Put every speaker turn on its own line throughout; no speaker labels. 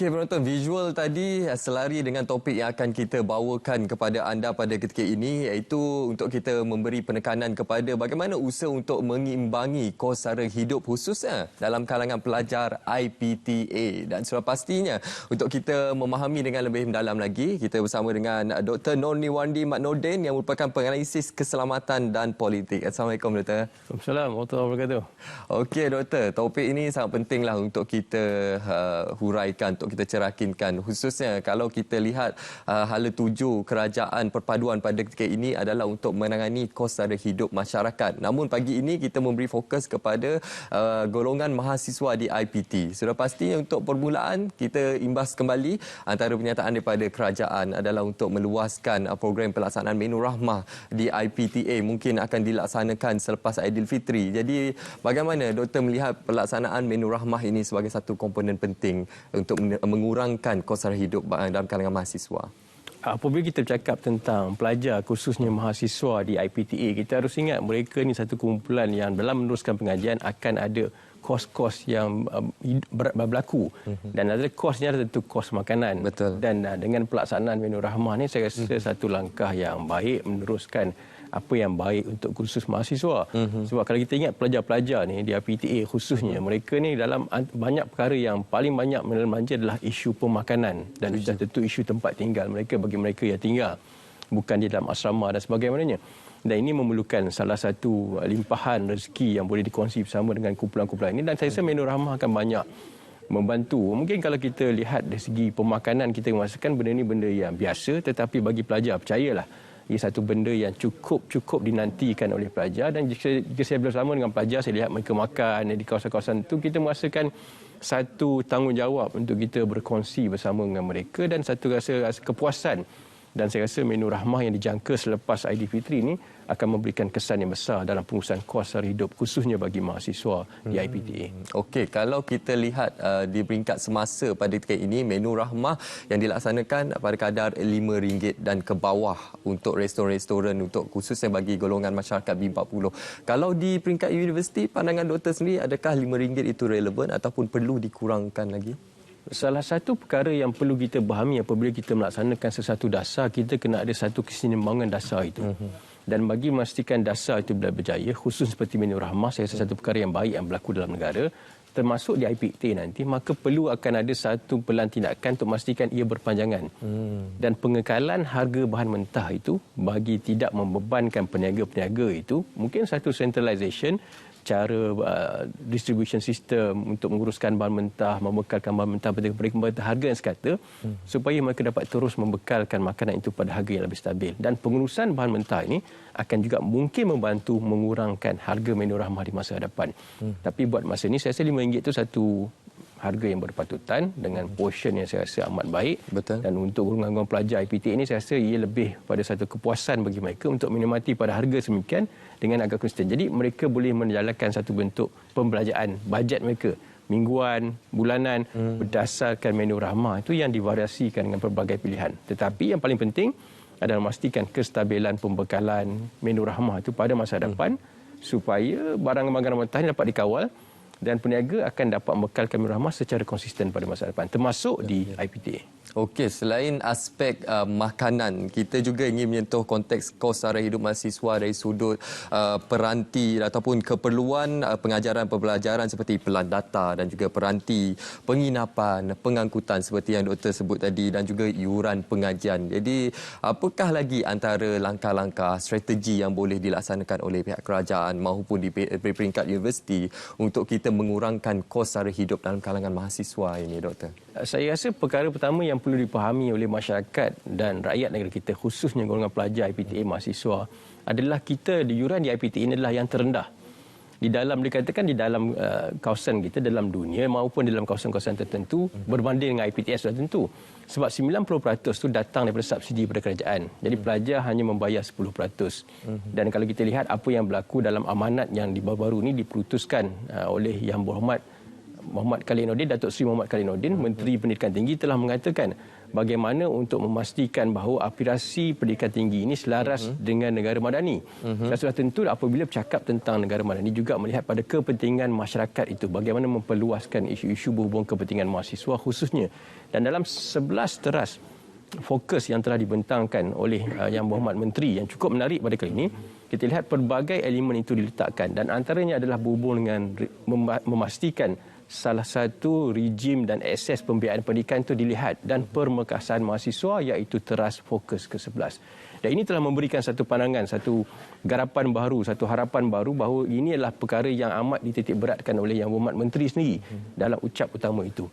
Okey penonton, visual tadi selari dengan topik yang akan kita bawakan kepada anda pada ketika ini, iaitu untuk kita memberi penekanan kepada bagaimana usaha untuk mengimbangi kos sara hidup khususnya dalam kalangan pelajar IPTA. Dan sudah pastinya untuk kita memahami dengan lebih mendalam lagi, kita bersama dengan Dr. Nurniwandi Mat Nordin yang merupakan penganalisis keselamatan dan politik. Assalamualaikum Dr.
Assalamualaikum warahmatullahi wabarakatuh.
Okey Doktor, topik ini sangat pentinglah untuk kita huraikan, untuk kita cerakinkan, khususnya kalau kita lihat hala tuju kerajaan perpaduan pada ketika ini adalah untuk menangani kos sara hidup masyarakat. Namun pagi ini kita memberi fokus kepada golongan mahasiswa di IPT. Sudah pastinya untuk permulaan kita imbas kembali antara pernyataan daripada kerajaan adalah untuk meluaskan program pelaksanaan menu rahmah di IPTA mungkin akan dilaksanakan selepas Aidilfitri. Jadi bagaimana Doktor melihat pelaksanaan menu rahmah ini sebagai satu komponen penting untuk mengurangkan kos sara hidup dalam kalangan mahasiswa?
Apabila kita bercakap tentang pelajar, khususnya mahasiswa di IPTA, kita harus ingat mereka ni satu kumpulan yang dalam meneruskan pengajian akan ada kos-kos yang berlaku. Dan ada kosnya tentu kos makanan.
Betul.
Dan dengan pelaksanaan menu rahmah ni saya rasa satu langkah yang baik meneruskan apa yang baik untuk khusus mahasiswa. Sebab kalau kita ingat pelajar-pelajar ni di IPTA khususnya, mereka ni dalam banyak perkara yang paling banyak menelan adalah isu pemakanan dan sudah tentu isu tempat tinggal mereka bagi mereka yang tinggal bukan di dalam asrama dan sebagainya. Dan ini memerlukan salah satu limpahan rezeki yang boleh dikongsi bersama dengan kumpulan-kumpulan ini, dan saya rasa menu rahmah akan banyak membantu. Mungkin kalau kita lihat dari segi pemakanan, kita merasakan benda ini benda yang biasa, tetapi bagi pelajar percayalah ia satu benda yang cukup dinantikan oleh pelajar. Dan jika saya bersama dengan pelajar, saya lihat mereka makan di kawasan-kawasan itu, kita merasakan satu tanggungjawab untuk kita berkongsi bersama dengan mereka dan satu rasa kepuasan. Dan saya rasa menu rahmah yang dijangka selepas Aidilfitri ini akan memberikan kesan yang besar dalam pengurusan kos sara hidup khususnya bagi mahasiswa di IPTA.
Okey, kalau kita lihat di peringkat semasa pada ketika ini, menu rahmah yang dilaksanakan pada kadar RM5 dan ke bawah untuk restoran-restoran untuk khususnya bagi golongan masyarakat B40. Kalau di peringkat universiti, pandangan doktor sendiri, adakah RM5 itu relevan ataupun perlu dikurangkan lagi?
Salah satu perkara yang perlu kita fahami apabila kita melaksanakan sesuatu dasar, kita kena ada satu keseimbangan dasar itu. Dan bagi memastikan dasar itu berjaya, khusus seperti menu rahmah, saya rasa satu perkara yang baik yang berlaku dalam negara, termasuk di IPTA nanti, maka perlu akan ada satu pelan tindakan untuk memastikan ia berpanjangan. Dan pengekalan harga bahan mentah itu bagi tidak membebankan peniaga-peniaga itu, mungkin satu centralisation, cara distribution system untuk menguruskan bahan mentah, membekalkan bahan mentah pada harga yang sekata, supaya mereka dapat terus membekalkan makanan itu pada harga yang lebih stabil. Dan pengurusan bahan mentah ini akan juga mungkin membantu mengurangkan harga menu rahmah di masa hadapan. Tapi buat masa ini, saya rasa RM5 itu satu harga yang berpatutan dengan portion yang saya rasa amat baik.
Betul.
Dan untuk golongan pelajar IPTA ini, saya rasa ia lebih pada satu kepuasan bagi mereka untuk menikmati pada harga semikian dengan agak konsisten. Jadi mereka boleh menjalankan satu bentuk pembelajaran bajet mereka mingguan, bulanan berdasarkan menu rahmah itu yang divariasikan dengan pelbagai pilihan. Tetapi yang paling penting adalah memastikan kestabilan pembekalan menu rahmah itu pada masa hadapan supaya barang-barang mentah ini dapat dikawal dan peniaga akan dapat membekalkan menu rahmah secara konsisten pada masa depan, termasuk di IPTA.
Okey, selain aspek makanan, kita juga ingin menyentuh konteks kos sara hidup mahasiswa dari sudut peranti ataupun keperluan pengajaran pembelajaran seperti pelan data dan juga peranti, penginapan, pengangkutan seperti yang doktor sebut tadi dan juga iuran pengajian. Jadi, apakah lagi antara langkah-langkah strategi yang boleh dilaksanakan oleh pihak kerajaan maupun di peringkat universiti untuk kita mengurangkan kos sara hidup dalam kalangan mahasiswa ini, doktor?
Saya rasa perkara pertama yang perlu dipahami oleh masyarakat dan rakyat negara kita, khususnya golongan pelajar IPTA mahasiswa, adalah kita di iuran di IPTA ini adalah yang terendah. Di dalam, dikatakan di dalam kawasan kita, dalam dunia maupun dalam kawasan-kawasan tertentu, berbanding dengan IPTA sudah tentu. Sebab 90% itu datang daripada subsidi daripada kerajaan. Jadi pelajar hanya membayar 10%. Dan kalau kita lihat apa yang berlaku dalam amanat yang baru-baru ini diputuskan oleh Yang Berhormat Muhammad Khalil Nordin, Datuk Seri Muhammad Khalil Nordin, Menteri Pendidikan Tinggi, telah mengatakan bagaimana untuk memastikan bahawa aspirasi pendidikan tinggi ini selaras dengan negara madani. Dan sudah tentu apabila bercakap tentang negara madani juga melihat pada kepentingan masyarakat itu, bagaimana memperluaskan isu-isu berhubung kepentingan mahasiswa khususnya. Dan dalam 11 teras fokus yang telah dibentangkan oleh Yang Berhormat Menteri yang cukup menarik pada kali ini, kita lihat pelbagai elemen itu diletakkan dan antaranya adalah berhubung dengan memastikan salah satu rejim dan akses pembiayaan pendidikan itu dilihat dan permekasan mahasiswa, iaitu teras fokus ke-11. Dan ini telah memberikan satu pandangan, satu garapan baru, satu harapan baru bahawa ini adalah perkara yang amat dititik beratkan oleh Yang Berhormat Menteri sendiri dalam ucap utama itu.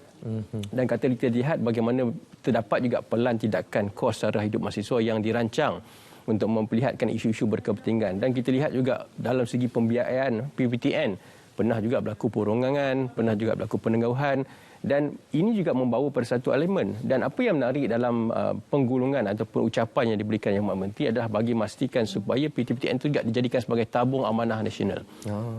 Dan kata kita lihat bagaimana terdapat juga pelan tindakan kos sara hidup mahasiswa yang dirancang untuk memperlihatkan isu-isu berkepentingan. Dan kita lihat juga dalam segi pembiayaan PPTN, pernah juga berlaku peronggangan, pernah juga berlaku penenggahuan, dan ini juga membawa pada satu elemen. Dan apa yang menarik dalam penggulungan ataupun ucapan yang diberikan Yang Berhormat Menteri adalah bagi memastikan supaya PTPTN itu juga dijadikan sebagai tabung amanah nasional.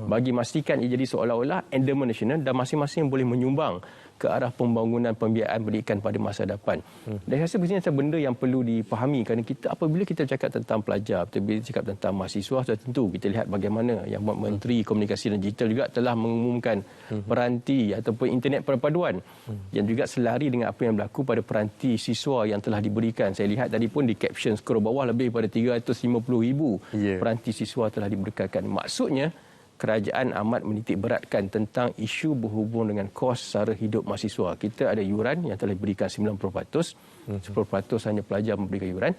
Bagi memastikan ia jadi seolah-olah endowment nasional dan masing-masing boleh menyumbang ke arah pembangunan pembiayaan pendidikan pada masa depan. Dan saya rasa ini adalah benda yang perlu dipahami kerana kita apabila kita bercakap tentang pelajar, apabila bercakap tentang mahasiswa, sudah tentu kita lihat bagaimana Yang Berhormat Menteri Komunikasi dan Digital juga telah mengumumkan peranti ataupun internet perpaduan yang juga selari dengan apa yang berlaku pada peranti siswa yang telah diberikan. Saya lihat tadi pun di caption scroll bawah lebih daripada 350,000 peranti siswa telah diberikan. Maksudnya kerajaan amat menitik beratkan tentang isu berhubung dengan kos sara hidup mahasiswa. Kita ada yuran yang telah diberikan 90%, 10% hanya pelajar memberikan yuran,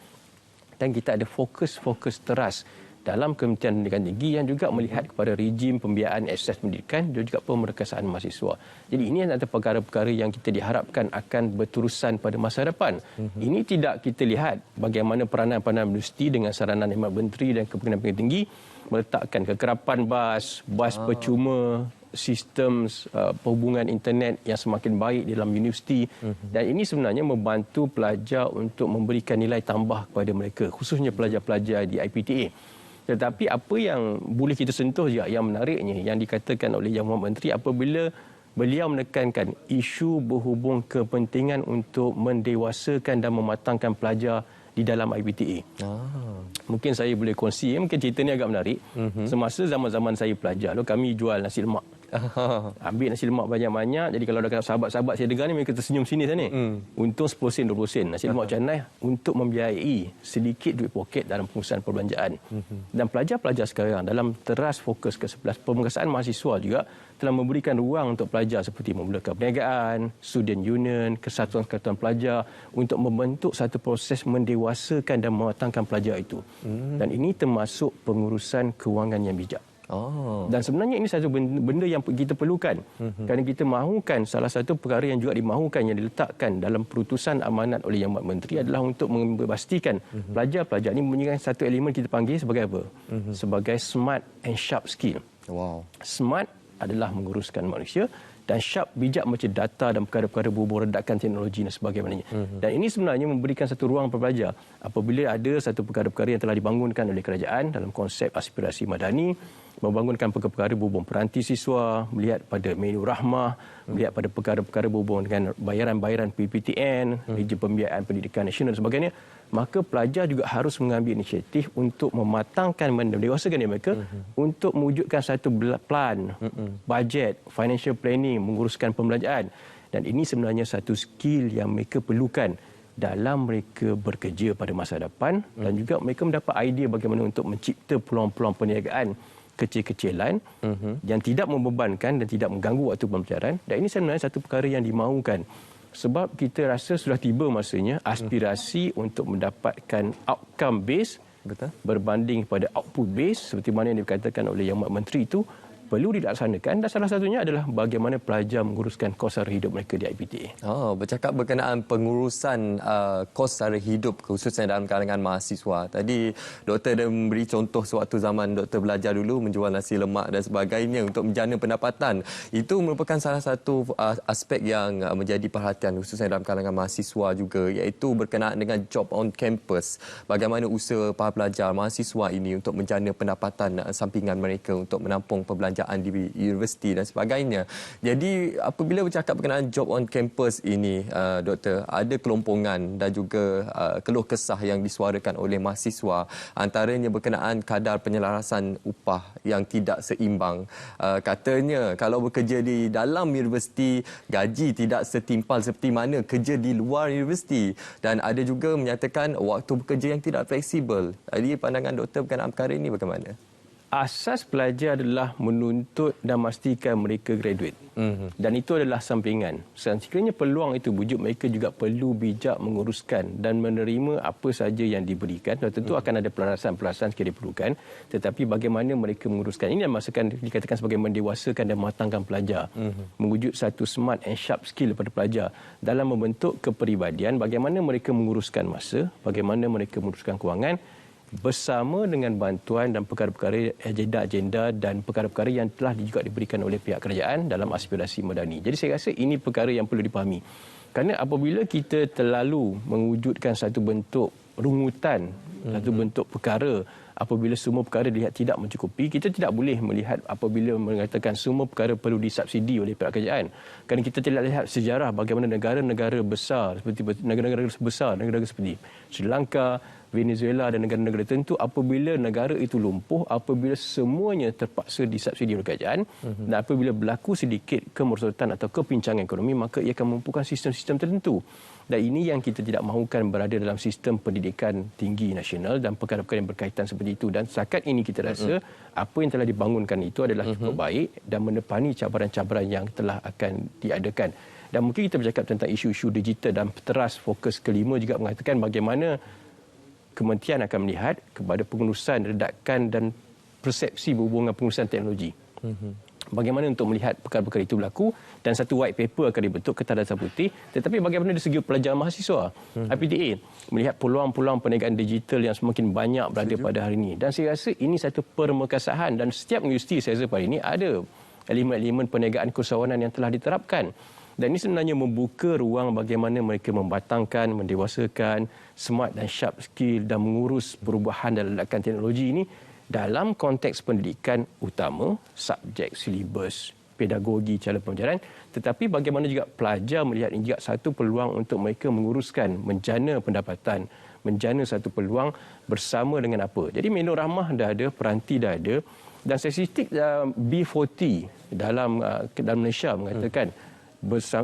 dan kita ada fokus teras dalam Kementerian Pendidikan Tinggi yang juga melihat kepada rejim pembiayaan akses pendidikan dan juga pemerkasaan mahasiswa. Jadi ini antara perkara-perkara yang kita diharapkan akan berterusan pada masa depan. Ini tidak kita lihat bagaimana peranan universiti dengan saranan Yang Berhormat Menteri dan Kementerian Pendidikan Tinggi meletakkan kekerapan bas percuma, sistem perhubungan internet yang semakin baik dalam universiti, dan ini sebenarnya membantu pelajar untuk memberikan nilai tambah kepada mereka, khususnya pelajar-pelajar di IPTA. Tetapi apa yang boleh kita sentuh juga yang menariknya yang dikatakan oleh Yang Berhormat Menteri apabila beliau menekankan isu berhubung kepentingan untuk mendewasakan dan mematangkan pelajar di dalam IPTA. Mungkin saya boleh kongsi, mungkin cerita ni agak menarik. Semasa zaman-zaman saya pelajar, kami jual nasi lemak. Ambil nasi lemak banyak-banyak, jadi kalau ada sahabat-sahabat saya dengar ni, mereka tersenyum sini sana. Untung 10 sen, 20 sen. Nasi lemak canai untuk membiayai sedikit duit poket dalam pengurusan perbelanjaan. Dan pelajar-pelajar sekarang dalam teras fokus ke-11, pemerkasaan mahasiswa juga telah memberikan ruang untuk pelajar seperti memulakan perniagaan, student union, kesatuan-kesatuan pelajar untuk membentuk satu proses mendewasakan dan mematangkan pelajar itu. Dan ini termasuk pengurusan kewangan yang bijak. Dan sebenarnya ini satu benda yang kita perlukan. Kerana kita mahukan, salah satu perkara yang juga dimahukan yang diletakkan dalam perutusan amanat oleh Yang Berhormat Menteri adalah untuk memastikan pelajar-pelajar ini mempunyai satu elemen kita panggil sebagai apa? Sebagai smart and sharp skill. Smart adalah menguruskan manusia dan sharp, bijak macam data dan perkara-perkara berhubung redakan teknologi dan sebagainya. Dan ini sebenarnya memberikan satu ruang pelajar apabila ada satu perkara-perkara yang telah dibangunkan oleh kerajaan dalam konsep aspirasi madani, membangunkan perkara-perkara berhubung peranti siswa, melihat pada menu rahmah, melihat pada perkara-perkara berhubung dengan bayaran-bayaran PPTN, rejim pembiayaan pendidikan nasional dan sebagainya, maka pelajar juga harus mengambil inisiatif untuk mematangkan, mendewasakan mereka untuk mewujudkan satu plan, bajet, financial planning, menguruskan pembelanjaan. Dan ini sebenarnya satu skill yang mereka perlukan dalam mereka bekerja pada masa depan, dan juga mereka mendapat idea bagaimana untuk mencipta peluang-peluang perniagaan kecil-kecilan yang tidak membebankan dan tidak mengganggu waktu pembelajaran. Dan ini sebenarnya satu perkara yang dimahukan. Sebab kita rasa sudah tiba masanya aspirasi untuk mendapatkan outcome base berbanding pada output base seperti mana yang dikatakan oleh Yang Berhormat Menteri itu perlu dilaksanakan, dan salah satunya adalah bagaimana pelajar menguruskan kos sara hidup mereka di IPTA.
Bercakap berkenaan pengurusan kos sara hidup khususnya dalam kalangan mahasiswa. Tadi doktor dah memberi contoh sewaktu zaman doktor belajar dulu menjual nasi lemak dan sebagainya untuk menjana pendapatan. Itu merupakan salah satu aspek yang menjadi perhatian khususnya dalam kalangan mahasiswa juga, iaitu berkenaan dengan job on campus. Bagaimana usaha para pelajar mahasiswa ini untuk menjana pendapatan sampingan mereka untuk menampung perbelanjaan kerajaan di universiti dan sebagainya. Jadi apabila bercakap berkenaan job on campus ini, Doktor, ada kelompongan dan juga keluh kesah yang disuarakan oleh mahasiswa, antaranya berkenaan kadar penyelarasan upah yang tidak seimbang. Katanya kalau bekerja di dalam universiti, gaji tidak setimpal seperti mana kerja di luar universiti, dan ada juga menyatakan waktu bekerja yang tidak fleksibel. Jadi pandangan doktor berkenaan perkara ini bagaimana?
Asas pelajar adalah menuntut dan memastikan mereka graduate. Dan itu adalah sampingan. Sekiranya peluang itu wujud, mereka juga perlu bijak menguruskan dan menerima apa saja yang diberikan. Dan tentu akan ada pelarasan-pelarasan sekiranya diperlukan. Tetapi bagaimana mereka menguruskan. Ini yang maksudkan dikatakan sebagai mendewasakan dan mematangkan pelajar. Mewujud satu smart and sharp skill pada pelajar dalam membentuk kepribadian, bagaimana mereka menguruskan masa, bagaimana mereka menguruskan kewangan, bersama dengan bantuan dan perkara-perkara agenda-agenda dan perkara-perkara yang telah juga diberikan oleh pihak kerajaan dalam aspirasi madani. Jadi saya rasa ini perkara yang perlu dipahami. Kerana apabila kita terlalu mewujudkan satu bentuk rungutan, satu bentuk perkara, apabila semua perkara dilihat tidak mencukupi, kita tidak boleh melihat apabila mengatakan semua perkara perlu disubsidi oleh pihak kerajaan. Kerana kita tidak lihat sejarah bagaimana negara-negara besar seperti negara-negara besar, negara-negara seperti Sri Lanka, Venezuela dan negara-negara tertentu, apabila negara itu lumpuh, apabila semuanya terpaksa disubsidi oleh kerajaan, dan apabila berlaku sedikit kemerosotan atau kepincangan ekonomi, maka ia akan mempunyai sistem-sistem tertentu. Dan ini yang kita tidak mahukan berada dalam sistem pendidikan tinggi nasional dan perkara-perkara yang berkaitan seperti itu. Dan setakat ini kita rasa apa yang telah dibangunkan itu adalah cukup baik dan menepani cabaran-cabaran yang telah akan diadakan. Dan mungkin kita bercakap tentang isu-isu digital dan teras fokus kelima juga mengatakan bagaimana Kementerian akan melihat kepada pengurusan, redakan dan persepsi berhubungan pengurusan teknologi. Bagaimana untuk melihat perkara-perkara itu berlaku, dan satu white paper akan dibentuk kertas dasar putih. Tetapi bagaimana dari segi pelajar mahasiswa, IPTA melihat peluang-peluang perniagaan digital yang semakin banyak berada pada hari ini. Dan saya rasa ini satu permekasahan, dan setiap universiti saya rasa pada ini ada elemen-elemen perniagaan keusahawanan yang telah diterapkan. Dan ini sebenarnya membuka ruang bagaimana mereka membatangkan, mendewasakan smart dan sharp skill dan mengurus perubahan dan ledakan teknologi ini dalam konteks pendidikan utama, subjek, silibus, pedagogi, cara pengajaran. Tetapi bagaimana juga pelajar melihat ini juga satu peluang untuk mereka menguruskan, menjana pendapatan, menjana satu peluang bersama dengan apa. Jadi Menur Rahmah dah ada, peranti dah ada, dan statistik B40 dalam Malaysia mengatakan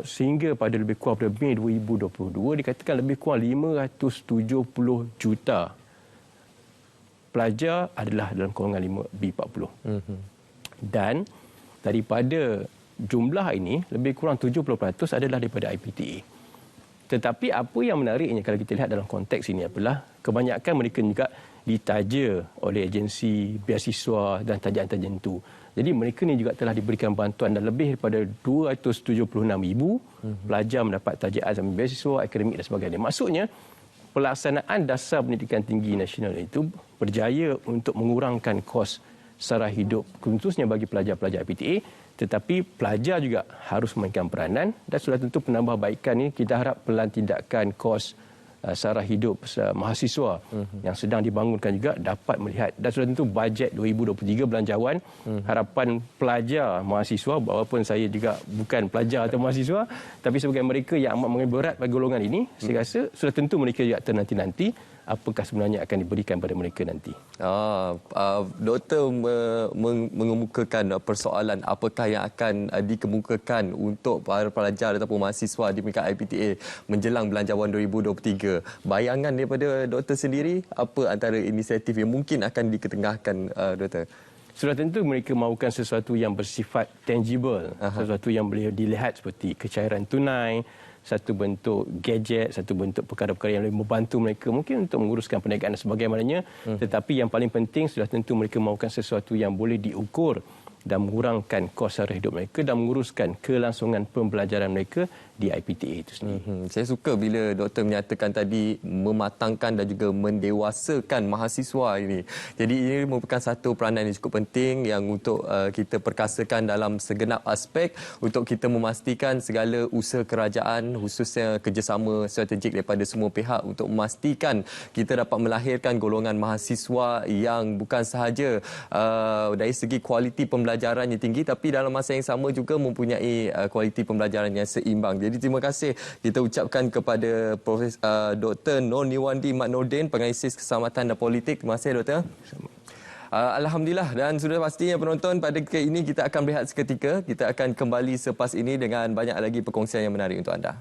sehingga pada lebih kurang pada Mei 2022 dikatakan lebih kurang 570 juta pelajar adalah dalam golongan B40. Dan daripada jumlah ini lebih kurang 70% adalah daripada IPTA. Tetapi apa yang menariknya kalau kita lihat dalam konteks ini adalah kebanyakan mereka juga ditaja oleh agensi beasiswa dan tajaan-tajaan itu. Jadi mereka ni juga telah diberikan bantuan dan lebih daripada 276,000 pelajar mendapat tajaan sambil beasiswa, akademik dan sebagainya. Maksudnya pelaksanaan dasar pendidikan tinggi nasional itu berjaya untuk mengurangkan kos sara hidup khususnya bagi pelajar-pelajar IPTA, tetapi pelajar juga harus memainkan peranan dan sudah tentu penambahbaikan ini kita harap pelan tindakan kos sara hidup mahasiswa yang sedang dibangunkan juga dapat melihat, dan sudah tentu bajet 2023 belanjawan harapan pelajar mahasiswa, walaupun saya juga bukan pelajar atau mahasiswa, tapi sebagai mereka yang amat mengambil berat bagi golongan ini, saya rasa sudah tentu mereka juga ternanti-nanti apakah sebenarnya akan diberikan pada mereka nanti.
Doktor mengemukakan persoalan apakah yang akan dikemukakan untuk para pelajar ataupun mahasiswa di peringkat IPTA menjelang belanjawan 2023. Bayangan daripada doktor sendiri, apa antara inisiatif yang mungkin akan diketengahkan, doktor?
Sudah tentu mereka mahukan sesuatu yang bersifat tangible, sesuatu yang boleh dilihat seperti kecairan tunai, satu bentuk gadget, satu bentuk perkara-perkara yang boleh membantu mereka mungkin untuk menguruskan perniagaan dan sebagainya. Tetapi yang paling penting sudah tentu mereka mahukan sesuatu yang boleh diukur dan mengurangkan kos sara hidup mereka dan menguruskan kelangsungan pembelajaran mereka di IPTA itu sendiri.
Saya suka bila doktor menyatakan tadi mematangkan dan juga mendewasakan mahasiswa ini. Jadi ini merupakan satu peranan yang cukup penting yang untuk kita perkasakan dalam segenap aspek untuk kita memastikan segala usaha kerajaan khususnya kerjasama strategik daripada semua pihak untuk memastikan kita dapat melahirkan golongan mahasiswa yang bukan sahaja dari segi kualiti pembelajaran yang tinggi tapi dalam masa yang sama juga mempunyai kualiti pembelajaran yang seimbang. Jadi terima kasih kita ucapkan kepada Dr. Nur Niwandi Mat Nordin, Penganalisis Keselamatan dan Politik. Terima kasih Doktor. Alhamdulillah, dan sudah pastinya penonton pada ketika ini kita akan berehat seketika. Kita akan kembali selepas ini dengan banyak lagi perkongsian yang menarik untuk anda.